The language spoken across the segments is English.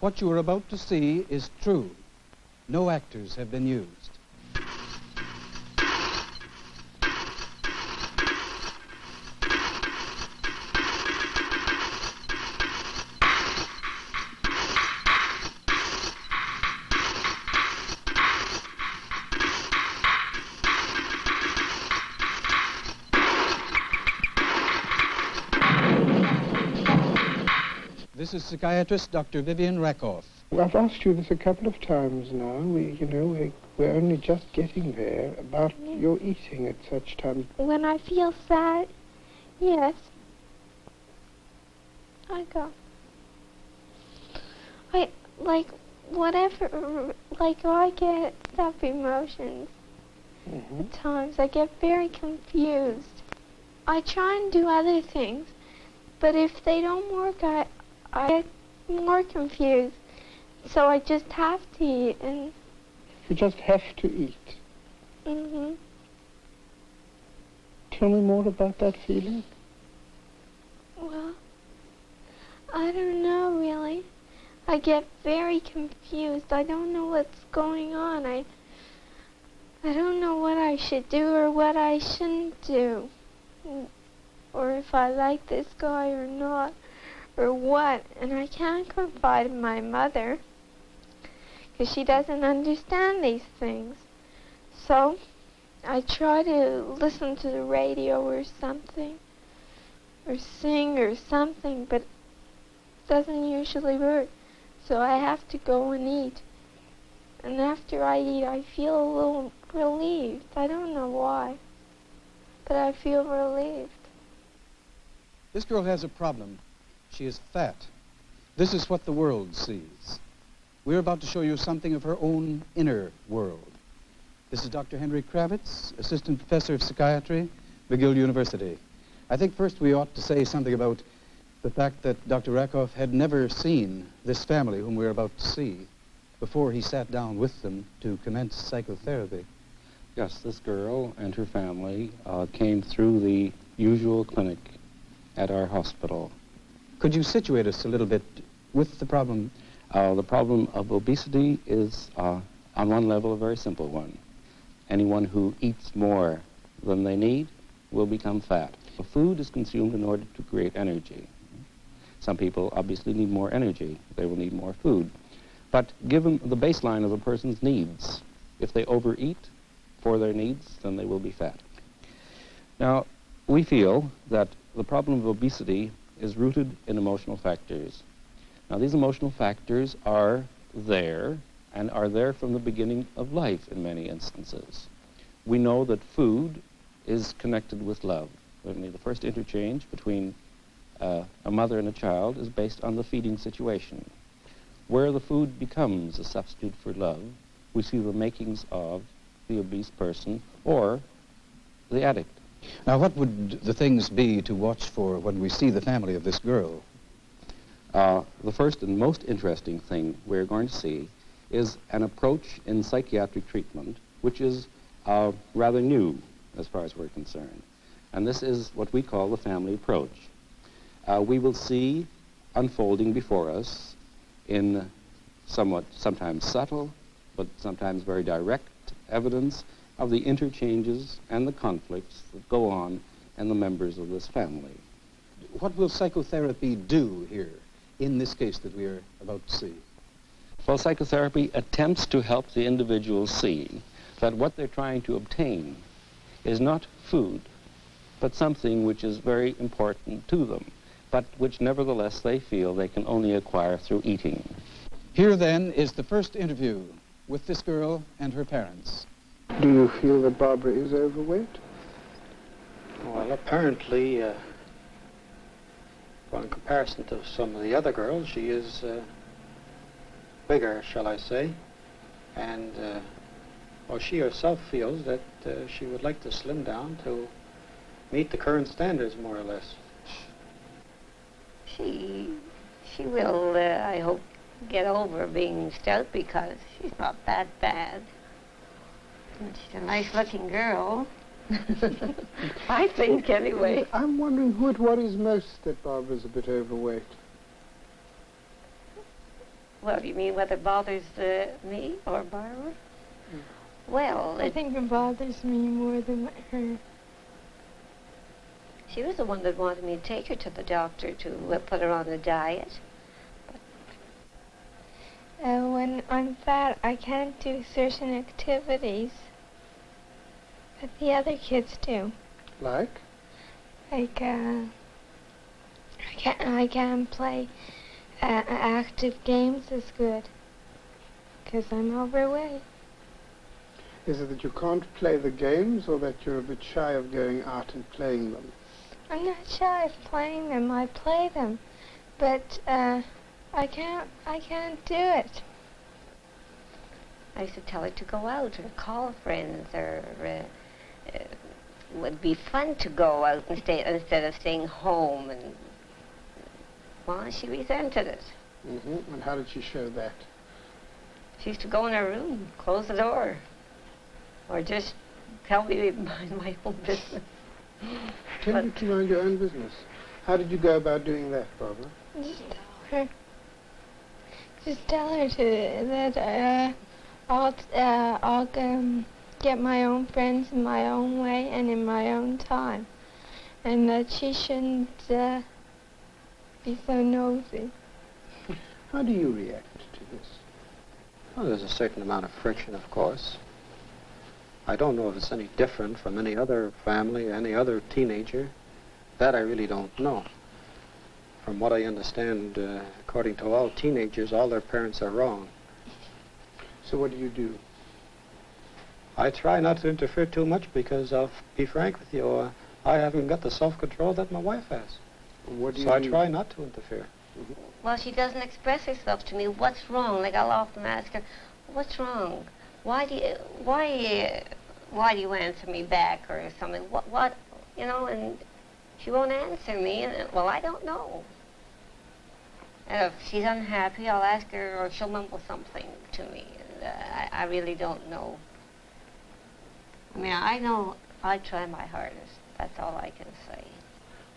What you are about to see is true. No actors have been used. This is psychiatrist Dr. Vivian Rakoff. Well, I've asked you this a couple of times now. We're only just getting there about your eating at such times. When I feel sad, yes, I go. I get tough emotions. At times I get very confused. I try and do other things, but if they don't work, I get more confused. So I just have to eat, and... You just have to eat? Mm-hmm. Tell me more about that feeling. Well, I don't know, really. I get very confused. I don't know what's going on. I don't know what I should do or what I shouldn't do. Or if I like this guy or not, or what. And I can't confide in my mother, because she doesn't understand these things. So I try to listen to the radio or something, or sing or something, but it doesn't usually work. So I have to go and eat. And after I eat, I feel a little relieved. I don't know why, but I feel relieved. This girl has a problem. She is fat. This is what the world sees. We're about to show you something of her own inner world. This is Dr. Henry Kravitz, Assistant Professor of Psychiatry, McGill University. I think first we ought to say something about the fact that Dr. Rakoff had never seen this family whom we're about to see before he sat down with them to commence psychotherapy. Yes, this girl and her family came through the usual clinic at our hospital. Could you situate us a little bit with the problem? The problem of obesity is, on one level, a very simple one. Anyone who eats more than they need will become fat. The food is consumed in order to create energy. Some people obviously need more energy. They will need more food. But given the baseline of a person's needs, if they overeat for their needs, then they will be fat. Now, we feel that the problem of obesity is rooted in emotional factors. Now, these emotional factors are there, and are there from the beginning of life in many instances. We know that food is connected with love. Certainly, the first interchange between a mother and a child is based on the feeding situation. Where the food becomes a substitute for love, we see the makings of the obese person or the addict. Now, what would the things be to watch for when we see the family of this girl? The first and most interesting thing we're going to see is an approach in psychiatric treatment which is rather new as far as we're concerned. And this is what we call the family approach. We will see unfolding before us in sometimes subtle, but sometimes very direct evidence of the interchanges and the conflicts that go on in the members of this family. What will psychotherapy do here in this case that we are about to see? Well, psychotherapy attempts to help the individual see that what they're trying to obtain is not food, but something which is very important to them, but which nevertheless they feel they can only acquire through eating. Here then is the first interview with this girl and her parents. Do you feel that Barbara is overweight? Well, apparently, well, in comparison to some of the other girls, she is bigger, shall I say. And well, she herself feels that she would like to slim down to meet the current standards, more or less. She will, I hope, get over being stout because she's not that bad. And she's a nice-looking girl. I think, anyway. I'm wondering who it worries most that Barbara's a bit overweight. Well, you mean whether it bothers me or Barbara? Well, I think it bothers me more than her. she was the one that wanted me to take her to the doctor to put her on a diet. When I'm fat, I can't do certain activities that the other kids do. Like? Like, I can't play active games as good because I'm overweight. Is it that you can't play the games, or that you're a bit shy of going out and playing them? I'm not shy of playing them. I play them, but I can't do it. I used to tell her to go out or call friends, or it would be fun to go out instead of staying home. And well, she resented it. Mm-hmm. And how did she show that? She used to go in her room, close the door, or just tell me to mind my own business. Tell you to mind your own business. How did you go about doing that, Barbara? Just tell her that I'll get my own friends in my own way and in my own time, and that she shouldn't be so nosy. How do you react to this? Well, there's a certain amount of friction, of course. I don't know if it's any different from any other family, any other teenager. That I really don't know. From what I understand, according to all teenagers, all their parents are wrong. So what do you do? I try not to interfere too much because, I'll be frank with you, I haven't got the self-control that my wife has. What do you So I do? try not to interfere. Well, she doesn't express herself to me. What's wrong? Like, I'll often ask her, "What's wrong? Why do you answer me back?" or something. What? You know, and she won't answer me. And well, I don't know. And if she's unhappy, I'll ask her, or she'll mumble something to me. And, I really don't know. I mean, I know I try my hardest. That's all I can say.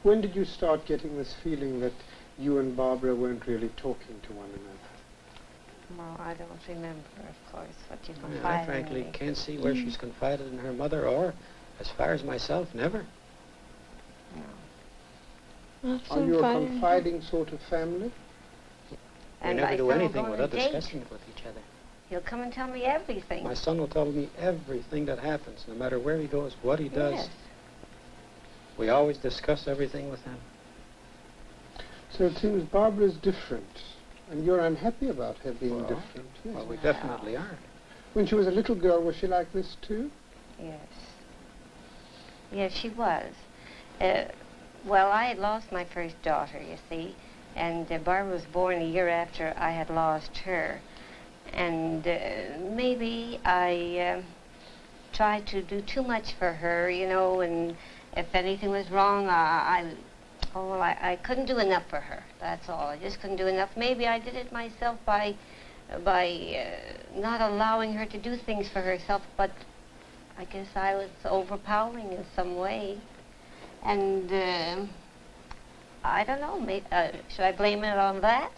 When did you start getting this feeling that you and Barbara weren't really talking to one another? Well, I don't remember, of course, what you I confided in frankly me. can't see where she's confided in her mother, or, as far as myself, never. Are you a confiding sort of family? We And never I do still anything go on a without date. discussing it with each other. He'll come and tell me everything. My son will tell me everything that happens, no matter where he goes, what he does. Yes. We always discuss everything with him. So it seems Barbara's different, and you're unhappy about her being Well, different. Yes. Well, we definitely are. When she was a little girl, was she like this too? Yes. Yes, she was. Well, I had lost my first daughter, you see, and Barbara was born a year after I had lost her. And maybe I tried to do too much for her, you know, and if anything was wrong, I couldn't do enough for her. That's all. I just couldn't do enough. Maybe I did it myself by not allowing her to do things for herself, but I guess I was overpowering in some way. And I don't know, should I blame it on that?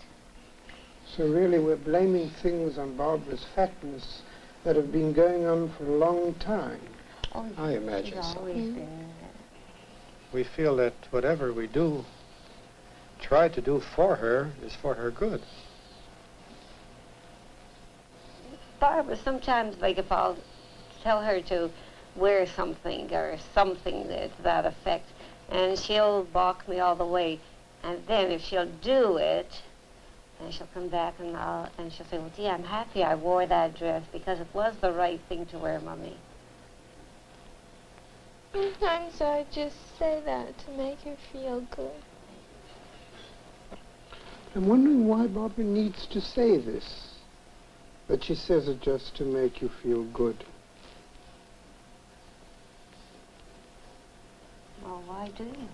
So really we're blaming things on Barbara's fatness that have been going on for a long time. Oh, I imagine she's so. always been We feel that whatever we do, try to do for her, is for her good. Barbara, sometimes, like, if I'll tell her to wear something or something to that effect, and she'll balk me all the way. And then if she'll do it, and she'll come back and she'll say, "Well, gee, I'm happy I wore that dress because it was the right thing to wear, Mummy." Sometimes I just say that to make her feel good. I'm wondering why Barbara needs to say this, that she says it just to make you feel good. Well, why do you?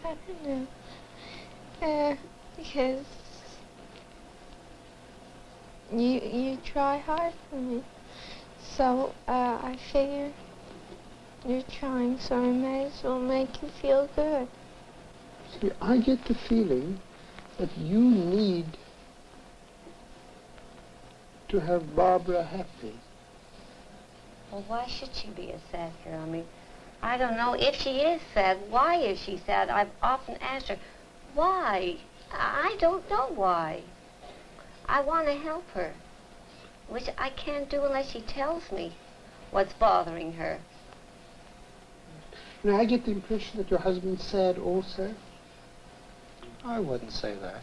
I don't know. Because you try hard for me. So I figure you're trying, so I may as well make you feel good. See, I get the feeling that you need to have Barbara happy. Well, why should she be a sad girl? I mean, I don't know. If she is sad, why is she sad? I've often asked her, why? I don't know why. I want to help her, which I can't do unless she tells me what's bothering her. Now, I get the impression that your husband's sad also. I wouldn't say that.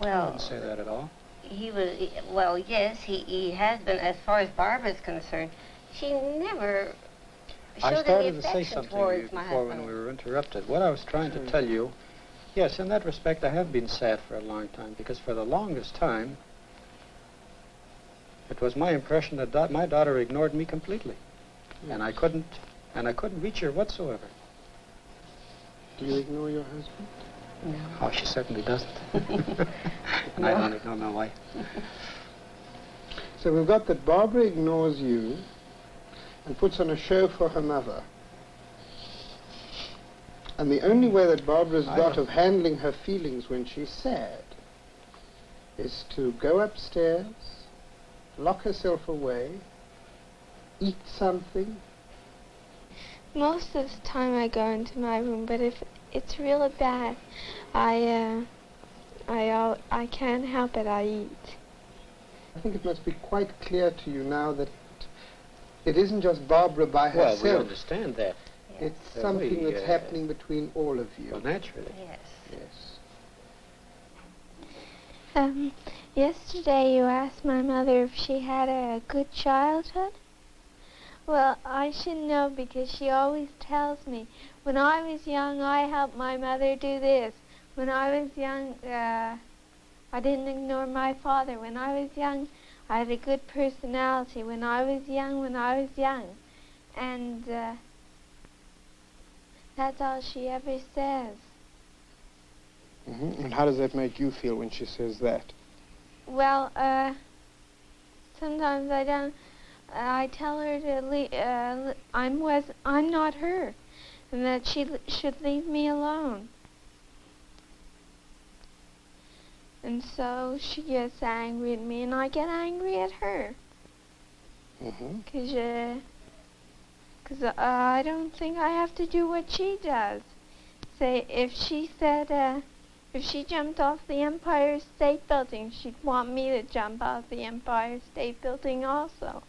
I Well, wouldn't say that at all. Well, yes, he has been, as far as Barbara's concerned. She never I showed started any to say affection something towards my before when husband. we were interrupted. What I was trying to tell you, yes, in that respect, I have been sad for a long time, because for the longest time, it was my impression that my daughter ignored me completely, and I couldn't reach her whatsoever. Do you ignore your husband? No. Oh, she certainly doesn't. I don't know why. So we've got that Barbara ignores you and puts on a show for her mother. And the only way that Barbara's got of handling her feelings when she's sad is to go upstairs, lock herself away, eat something. Most of the time I go into my room, but if it's really bad, I can't help it. I eat. I think it must be quite clear to you now that it isn't just Barbara by Well, herself. we understand that. It's something that's happening between all of you. Well, naturally. Yes. Yes. Yesterday you asked my mother if she had a good childhood. Well, I should know because she always tells me, when I was young, I helped my mother do this. When I was young, I didn't ignore my father. When I was young, I had a good personality. When I was young. And that's all she ever says. Mm-hmm. And how does that make you feel when she says that? Well, sometimes I don't. I tell her to I'm not her, and that she should leave me alone. And so she gets angry at me, and I get angry at her. Mm-hmm. Because I don't think I have to do what she does. Say, if she jumped off the Empire State Building, she'd want me to jump off the Empire State Building also,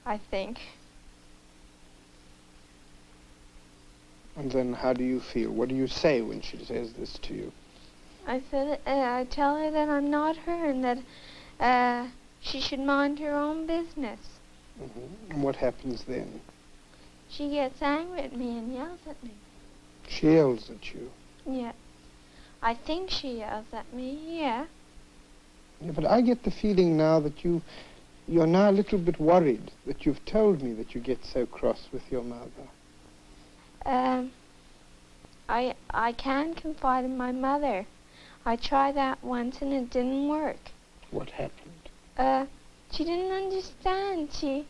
I think. And then how do you feel? What do you say when she says this to you? I tell her that I'm not her and that she should mind her own business. Mm-hmm. And what happens then? She gets angry at me and yells at me. She yells at you. Yeah. I think she yells at me, yeah. Yeah, but I get the feeling now that you're now a little bit worried that you've told me that you get so cross with your mother. I can confide in my mother. I tried that once and it didn't work. What happened? She didn't understand. She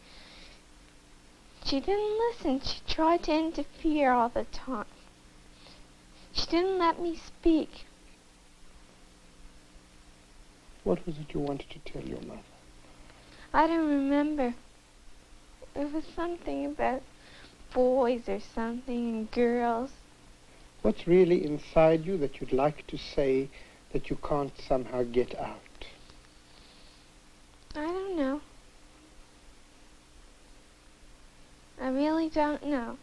didn't listen. She tried to interfere all the time. She didn't let me speak. What was it you wanted to tell your mother? I don't remember. It was something about boys or something and girls. What's really inside you that you'd like to say that you can't somehow get out? I don't know. I really don't know.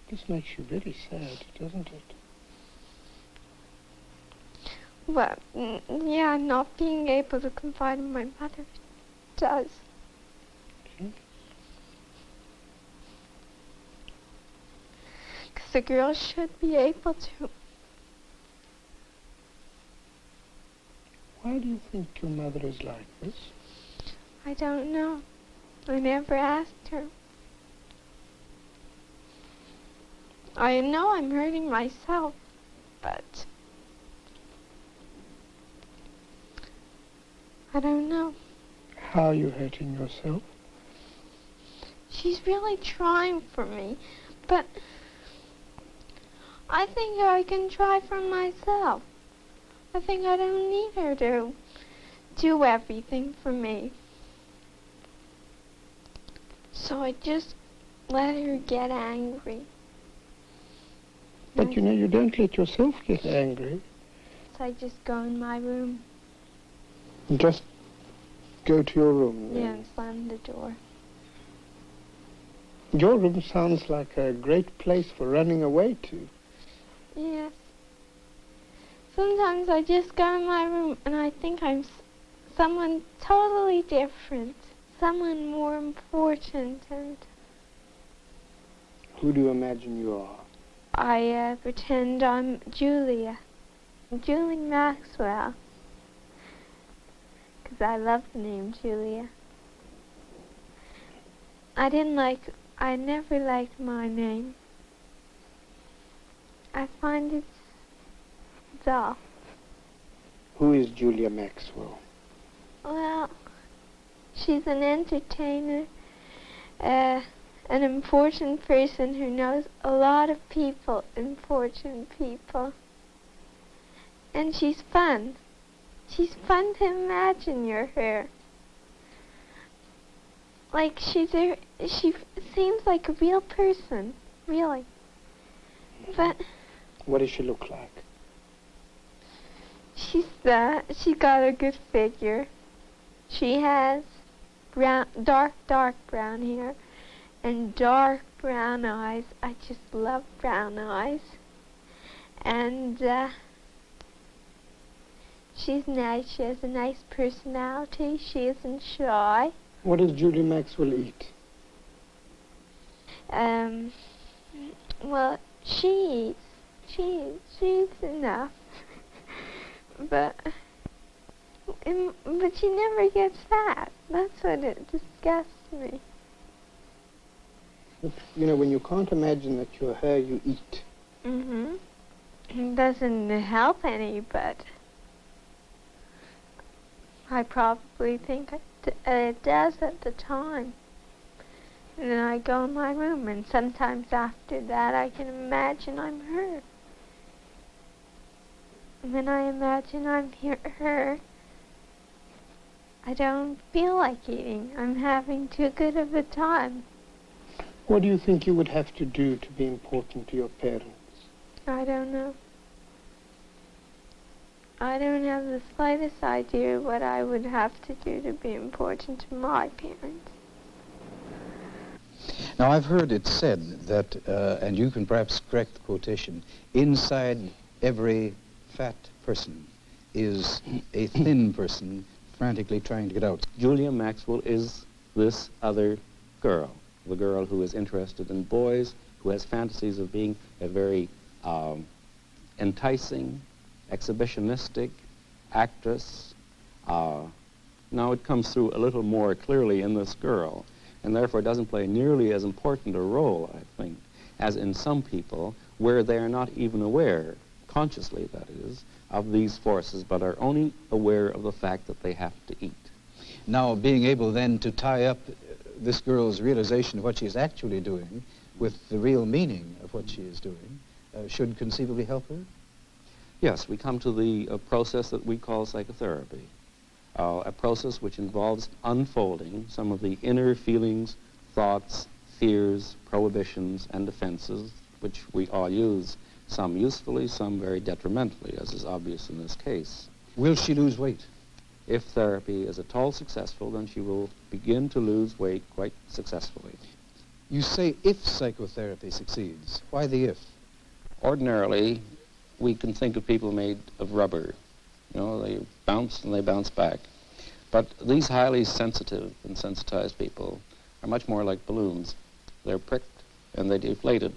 This makes you very sad, doesn't it? Well, yeah, not being able to confide in my mother does. Because a girl should be able to. Why do you think your mother is like this? I don't know. I never asked her. I know I'm hurting myself, but I don't know. How are you hurting yourself? She's really trying for me, but I think I can try for myself. I think I don't need her to do everything for me. So I just let her get angry. But you know, you don't let yourself get angry. So I just go in my room. Just go to your room then. Yeah, and slam the door. Your room sounds like a great place for running away to. Yes. Sometimes I just go in my room and I think I'm someone totally different. Someone more important, and Who do you imagine you are? I pretend I'm Julia. Julie Maxwell. Because I love the name Julia. I never liked my name. I find it dull. Who is Julia Maxwell? Well, she's an entertainer, an important person who knows a lot of people, important people. And she's fun. She's fun to imagine her. Like she seems like a real person, really. But What does she look like? she got a good figure. She has dark brown hair and dark brown eyes. I just love brown eyes. And she's nice. She has a nice personality. She isn't shy. What does Julia Maxwell eat? Well, she eats enough. But she never gets fat. That's what it disgusts me. You know, when you can't imagine that you're her, you eat. Mm-hmm. It doesn't help any, but I probably think it does at the time. And then I go in my room, and sometimes after that I can imagine I'm her. And when I imagine I'm her, I don't feel like eating. I'm having too good of a time. What do you think you would have to do to be important to your parents? I don't know. I don't have the slightest idea what I would have to do to be important to my parents. Now, I've heard it said that, and you can perhaps correct the quotation, inside every fat person is a thin person frantically trying to get out. Julia Maxwell is this other girl, the girl who is interested in boys, who has fantasies of being a very enticing, exhibitionistic actress. Now it comes through a little more clearly in this girl, and therefore doesn't play nearly as important a role, I think, as in some people, where they are not even aware, consciously that is, of these forces, but are only aware of the fact that they have to eat. Now, being able then to tie up this girl's realization of what she is actually doing with the real meaning of what she is doing should conceivably help her? Yes, we come to the process that we call psychotherapy, a process which involves unfolding some of the inner feelings, thoughts, fears, prohibitions, and defenses, which we all use, some usefully, some very detrimentally, as is obvious in this case. Will she lose weight? If therapy is at all successful, then she will begin to lose weight quite successfully. You say if psychotherapy succeeds. Why the if? Ordinarily, we can think of people made of rubber. You know, they bounce and they bounce back. But these highly sensitive and sensitized people are much more like balloons. They're pricked and they're deflated,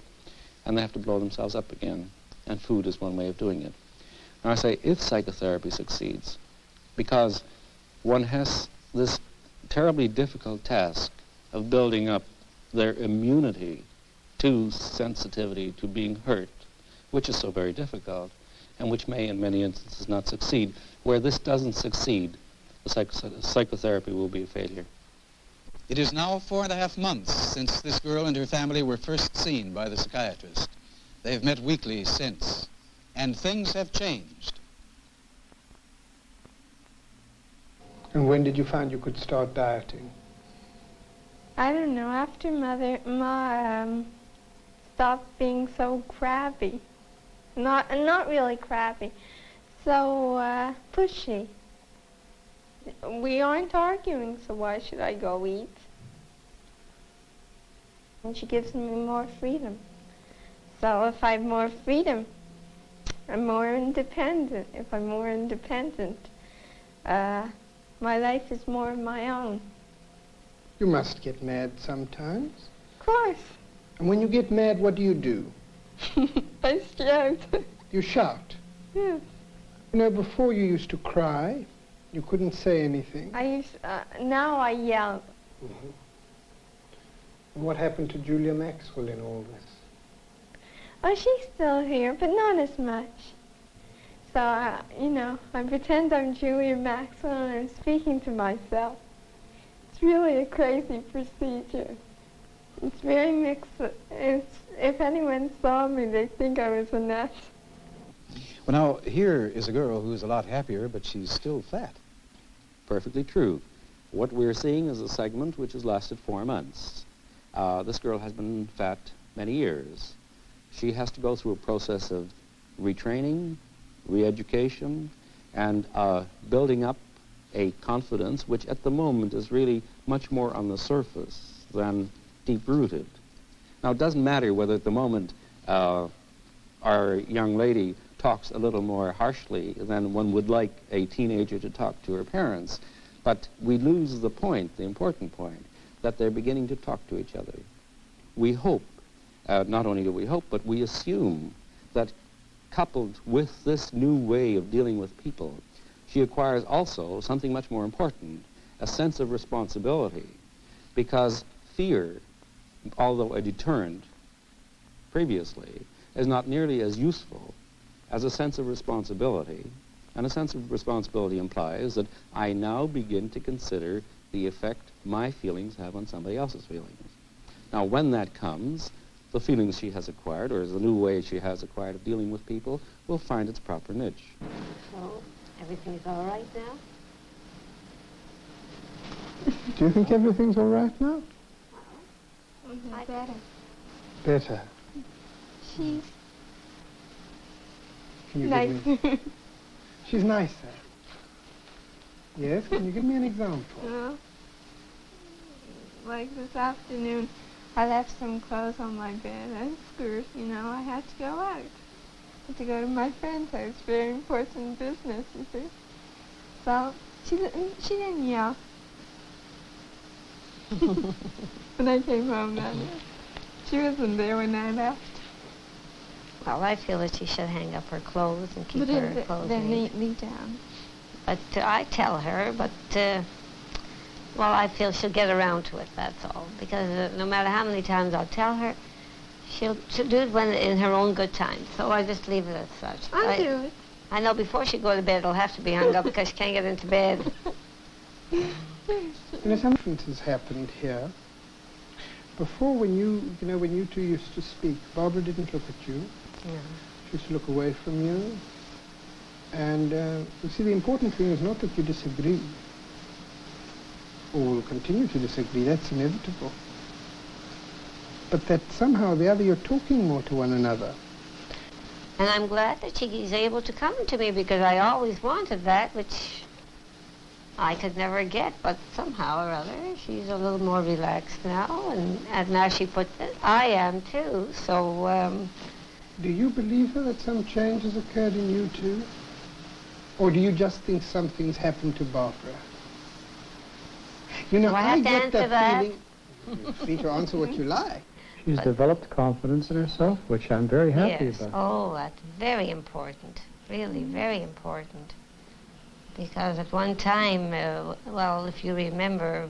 and they have to blow themselves up again. And food is one way of doing it. Now I say if psychotherapy succeeds, because one has this terribly difficult task of building up their immunity to sensitivity, to being hurt, which is so very difficult, and which may in many instances not succeed. Where this doesn't succeed, the psychotherapy will be a failure. It is now 4.5 months since this girl and her family were first seen by the psychiatrist. They have met weekly since, and things have changed. And when did you find you could start dieting? I don't know, after Ma stopped being so crabby. Not really crabby, so pushy. We aren't arguing, so why should I go eat? And she gives me more freedom. So if I have more freedom, I'm more independent. If I'm more independent, my life is more of my own. You must get mad sometimes. Of course. And when you get mad, what do? I shout. You shout. Yes. You know, before you used to cry. You couldn't say anything. Now I yell. Mm-hmm. And what happened to Julia Maxwell in all this? Oh, she's still here, but not as much. So, you know, I pretend I'm Julia Maxwell and I'm speaking to myself. It's really a crazy procedure. It's very mixed. If anyone saw me, they'd think I was a nut. Well, now, here is a girl who's a lot happier, but she's still fat. Perfectly true. What we're seeing is a segment which has lasted 4 months. This girl has been fat many years. She has to go through a process of retraining, re-education, and building up a confidence which at the moment is really much more on the surface than deep-rooted. Now, it doesn't matter whether at the moment our young lady talks a little more harshly than one would like a teenager to talk to her parents, but we lose the point, the important point, that they're beginning to talk to each other. We hope, not only do we hope, but we assume that coupled with this new way of dealing with people, she acquires also something much more important, a sense of responsibility, because fear, although a deterrent previously, is not nearly as useful as a sense of responsibility. And a sense of responsibility implies that I now begin to consider the effect my feelings have on somebody else's feelings. Now, when that comes, the feelings she has acquired, or the new way she has acquired of dealing with people, will find its proper niche. So, everything's all right now? Do you think everything's all right now? Better. Better. She's Can you nice. give me... She's nicer. Yes, can you give me an example? Like this afternoon, I left some clothes on my bed and skirt, you know, I had to go out. I had to go to my friend's house, very important business, you see. So, she didn't yell. When I came home that night. She wasn't there when I left. Well, I feel that she should hang up her clothes and keep her clothes they're neat. neatly down. But I tell her, but, well, I feel she'll get around to it, that's all. Because no matter how many times I'll tell her, she'll do it when in her own good time. So I just leave it as such. I'll do it. I know before she go to bed, it'll have to be hung up because she can't get into bed. You know, something has happened here. Before, when you two used to speak, Barbara didn't look at you. Yeah. She used to look away from you. And you see, the important thing is not that you disagree, or will continue to disagree, that's inevitable. But that somehow or the other you're talking more to one another. And I'm glad that she's able to come to me because I always wanted that, which I could never get. But somehow or other, she's a little more relaxed now, and now she puts it, I am too, so... Do you believe her that some change has occurred in you too? Or do you just think something's happened to Barbara? You know, Do I have to get answer that that? feeling. You're free to answer what you like. She's developed confidence in herself, which I'm very happy Yes. about. Oh, that's very important. Really, very important. Because at one time, well, if you remember,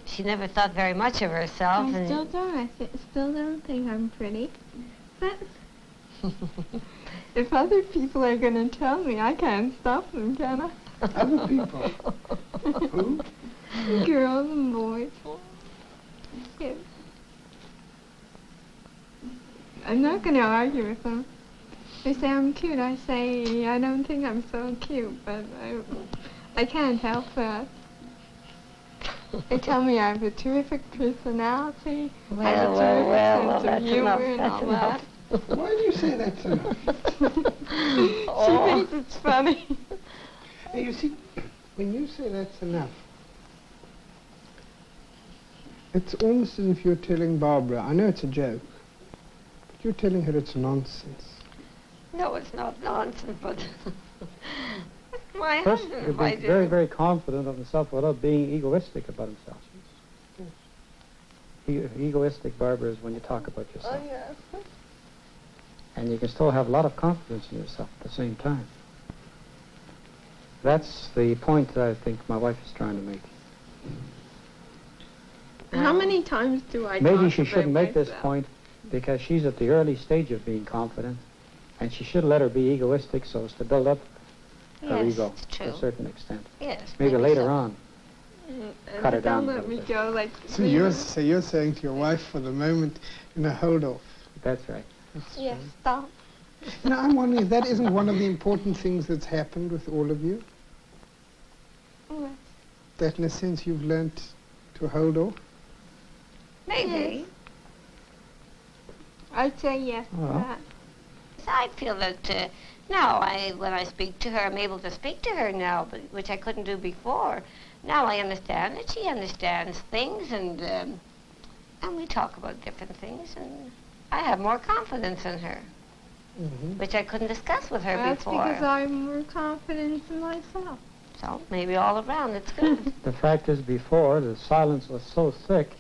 she never thought very much of herself. I still don't. I still don't think I'm pretty. But if other people are going to tell me, I can't stop them, can I? Other people? Who? Girls and boys. Yeah. I'm not going to argue with them. They say I'm cute. I say I don't think I'm so cute, but I can't help it. They tell me I have a terrific personality, I have a terrific sense of humor and all that. Why do you say that's enough? She thinks it's funny. Hey, you see, when you say that's enough, it's almost as if you're telling Barbara, I know it's a joke, but you're telling her it's nonsense. No, it's not nonsense, but my First, husband you'll be might do. very, very confident of himself without being egoistic about himself. Egoistic, Barbara, is when you talk about yourself. Oh, yes. And you can still have a lot of confidence in yourself at the same time. That's the point that I think my wife is trying to make. How many times do I Maybe talk she about shouldn't make this myself? point because she's at the early stage of being confident, and she should let her be egoistic so as to build up her Yes, ego it's to true. a certain extent. Yes, Maybe later so. on. And Cut her don't down a let me little bit. go like So you're saying to your wife for the moment, hold off. That's right. Yes, stop. Now, I'm wondering if that isn't one of the important things that's happened with all of you? What? That in a sense you've learnt to hold off? Maybe. I'd say yes to Well. that. I feel that now, when I speak to her, I'm able to speak to her now, but which I couldn't do before. Now I understand that she understands things, and we talk about different things, and I have more confidence in her, which I couldn't discuss with her That's before. because I'm more confident in myself. So maybe all around it's good. The fact is, before, the silence was so thick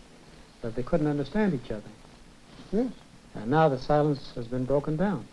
that they couldn't understand each other. Yes. And now the silence has been broken down.